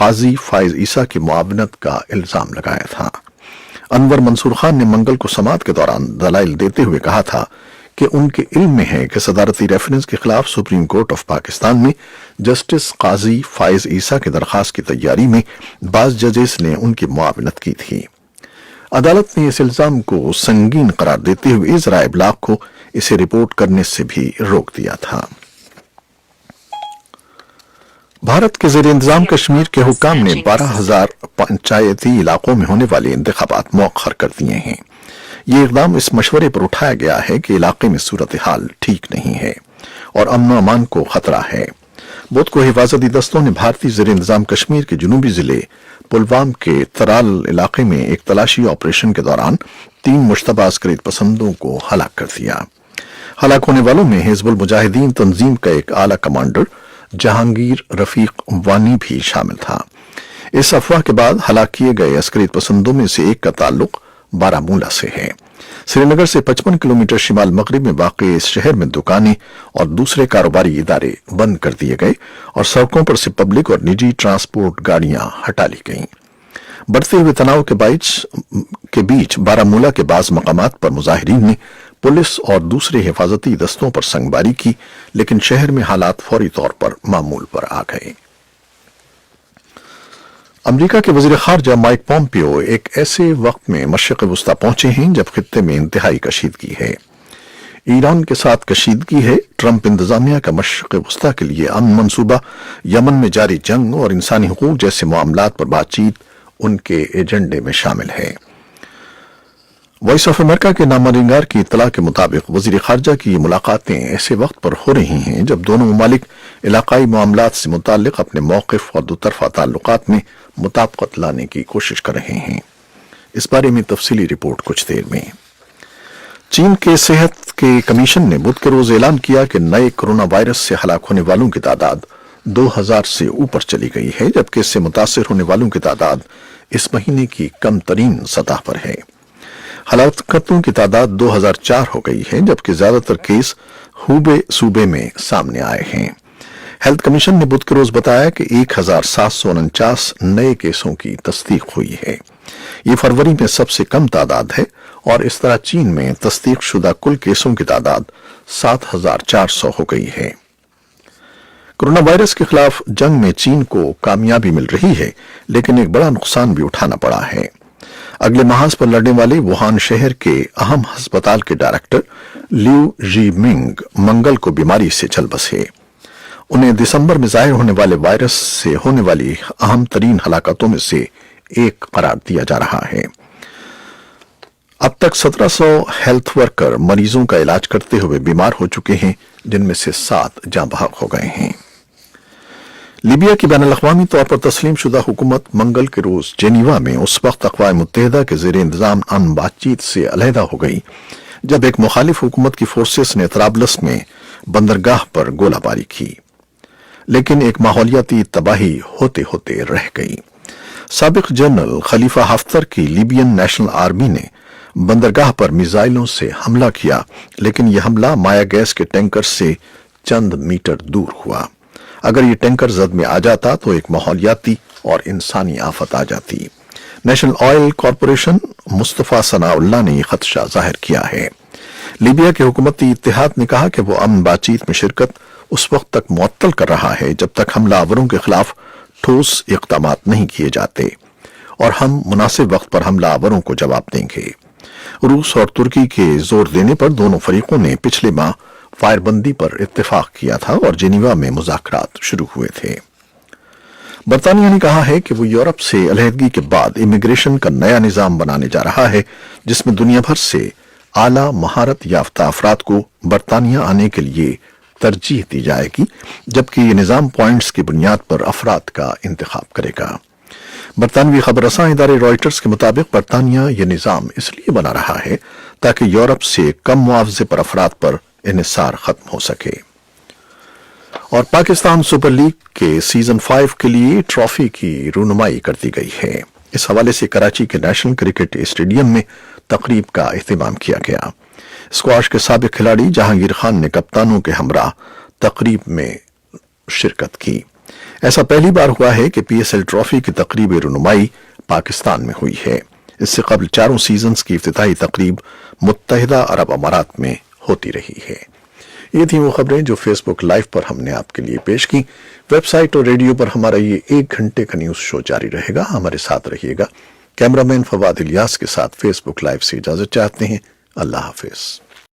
قاضی فائز عیسیٰ کی معاونت کا الزام لگایا تھا۔ انور منصور خان نے منگل کو سماعت کے دوران دلائل دیتے ہوئے کہا تھا کہ ان کے علم میں ہے کہ صدارتی ریفرنس کے خلاف سپریم کورٹ آف پاکستان میں جسٹس قاضی فائز عیسیٰ کی درخواست کی تیاری میں بعض ججز نے ان کی معاونت کی تھی۔ عدالت نے اس الزام کو سنگین قرار دیتے ہوئے ذرائع ابلاغ کو اسے رپورٹ کرنے سے بھی روک دیا تھا۔ بھارت کے زیر انتظام کشمیر کے حکام نے 12,000 پنچایتی علاقوں میں ہونے والے انتخابات مؤخر کر دیے ہیں۔ یہ اقدام اس مشورے پر اٹھایا گیا ہے کہ علاقے میں صورتحال ٹھیک نہیں ہے اور امن و امان کو خطرہ ہے۔ بدھ کو حفاظتی دستوں نے بھارتی زیر انتظام کشمیر کے جنوبی ضلع پلوام کے ترال علاقے میں ایک تلاشی آپریشن کے دوران 3 مشتبہ عسکریت پسندوں کو ہلاک کر دیا۔ ہلاک ہونے والوں میں حزب المجاہدین تنظیم کا ایک اعلیٰ کمانڈر جہانگیر رفیق وانی بھی شامل تھا۔ اس افواہ کے بعد ہلاک کیے گئے عسکریت پسندوں میں سے ایک کا تعلق بارامولہ سے ہے۔ سری نگر سے 55 کلومیٹر شمال مغرب میں واقع اس شہر میں دکانیں اور دوسرے کاروباری ادارے بند کر دیے گئے اور سڑکوں پر سے پبلک اور نجی ٹرانسپورٹ گاڑیاں ہٹا لی گئیں۔ بڑھتے ہوئے تناؤ کے بیچ بارامولہ کے بعض مقامات پر مظاہرین نے پولیس اور دوسرے حفاظتی دستوں پر سنگباری کی، لیکن شہر میں حالات فوری طور پر معمول پر آ گئے۔ امریکہ کے وزیر خارجہ مائک پومپیو ایک ایسے وقت میں مشرق وسطی پہنچے ہیں جب خطے میں انتہائی کشیدگی ہے۔ ایران کے ساتھ کشیدگی ہے۔ ٹرمپ انتظامیہ کا مشرق وسطی کے لیے امن منصوبہ، یمن میں جاری جنگ اور انسانی حقوق جیسے معاملات پر بات چیت ان کے ایجنڈے میں شامل ہے۔ وائس آف امریکہ کے نامہ نگار کی اطلاع کے مطابق وزیر خارجہ کی یہ ملاقاتیں ایسے وقت پر ہو رہی ہیں جب دونوں ممالک علاقائی معاملات سے متعلق اپنے موقف اور دوطرفہ تعلقات میں مطابقت لانے کی کوشش کر رہے ہیں۔ اس بارے میں تفصیلی رپورٹ کچھ دیر میں۔ چین کے صحت کے کمیشن نے بدھ کے روز اعلان کیا کہ نئے کرونا وائرس سے ہلاک ہونے والوں کی تعداد 2,000 سے اوپر چلی گئی ہے، جبکہ اس سے متاثر ہونے والوں کی تعداد اس مہینے کی کم ترین سطح پر ہے۔ ہلاکتوں کی تعداد 2,004 ہو گئی ہے، جبکہ زیادہ تر کیس ہوبے صوبے میں سامنے آئے ہیں۔ ہیلتھ کمیشن نے بدھ کے روز بتایا کہ 1,749 نئے کیسوں کی تصدیق ہوئی ہے۔ یہ فروری میں سب سے کم تعداد ہے اور اس طرح چین میں تصدیق شدہ کل کیسوں کی تعداد 7,400 ہو گئی ہے۔ کرونا وائرس کے خلاف جنگ میں چین کو کامیابی مل رہی ہے، لیکن ایک بڑا نقصان بھی اٹھانا پڑا ہے۔ اگلے محاذ پر لڑنے والے ووہان شہر کے اہم ہسپتال کے ڈائریکٹر لیو جی منگ منگل کو بیماری سے چل بسے۔ انہیں دسمبر میں ظاہر ہونے والے وائرس سے ہونے والی اہم ترین ہلاکتوں میں سے ایک قرار دیا جا رہا ہے۔ اب تک 1,700 ہیلتھ ورکر مریضوں کا علاج کرتے ہوئے بیمار ہو چکے ہیں، جن میں سے 7 جاں بحق ہو گئے ہیں۔ لیبیا کی بین الاقوامی طور پر تسلیم شدہ حکومت منگل کے روز جنیوا میں اس وقت اقوام متحدہ کے زیر انتظام امن بات چیت سے علیحدہ ہو گئی جب ایک مخالف حکومت کی فورسز نے طرابلس میں بندرگاہ پر گولہ باری کی، لیکن ایک ماحولیاتی تباہی ہوتے ہوتے رہ گئی۔ سابق جنرل خلیفہ حفتر کی لیبین نیشنل آرمی نے بندرگاہ پر میزائلوں سے حملہ کیا، لیکن یہ حملہ مایا گیس کے ٹینکر سے چند میٹر دور ہوا۔ اگر یہ ٹینکر زد میں آ جاتا تو ایک ماحولیاتی اور انسانی آفت آ جاتی۔ نیشنل آئل کارپوریشن مصطفیٰ ثناء اللہ نے یہ خدشہ ظاہر کیا ہے۔ لیبیا کے حکومتی اتحاد نے کہا کہ وہ امن بات چیت میں شرکت اس وقت تک معطل کر رہا ہے جب تک حملہ آوروں کے خلاف ٹھوس اقدامات نہیں کیے جاتے، اور ہم مناسب وقت پر حملہ آوروں کو جواب دیں گے۔ روس اور ترکی کے زور دینے پر دونوں فریقوں نے پچھلے ماہ فائر بندی پر اتفاق کیا تھا اور جنیوا میں مذاکرات شروع ہوئے تھے۔ برطانیہ نے کہا ہے کہ وہ یورپ سے علیحدگی کے بعد امیگریشن کا نیا نظام بنانے جا رہا ہے، جس میں دنیا بھر سے اعلیٰ مہارت یافتہ افراد کو برطانیہ آنے کے لیے ترجیح دی جائے گی، جبکہ یہ نظام پوائنٹس کی بنیاد پر افراد کا انتخاب کرے گا۔ برطانوی خبر رساں ادارے رائٹرز کے مطابق برطانیہ یہ نظام اس لیے بنا رہا ہے تاکہ یورپ سے کم معاوضے پر افراد پر انحصار ختم ہو سکے۔ اور پاکستان سپر لیگ کے سیزن 5 کے لیے ٹرافی کی رونمائی کر دی گئی ہے۔ اس حوالے سے کراچی کے نیشنل کرکٹ اسٹیڈیم میں تقریب کا اہتمام کیا گیا۔ اسکواش کے سابق کھلاڑی جہانگیر خان نے کپتانوں کے ہمراہ تقریب میں شرکت کی۔ ایسا پہلی بار ہوا ہے کہ پی ایس ایل ٹرافی کی تقریب رونمائی پاکستان میں ہوئی ہے۔ اس سے قبل 4 سیزنز کی افتتاحی تقریب متحدہ عرب امارات میں ہوتی رہی ہے۔ یہ تھیں وہ خبریں جو فیس بک لائیو پر ہم نے آپ کے لیے پیش کی۔ ویب سائٹ اور ریڈیو پر ہمارا یہ 1 گھنٹے کا نیوز شو جاری رہے گا، ہمارے ساتھ رہیے گا۔ کیمرامین فواد الیاس کے ساتھ فیس بک لائیو سے اجازت چاہتے ہیں۔ اللہ حافظ۔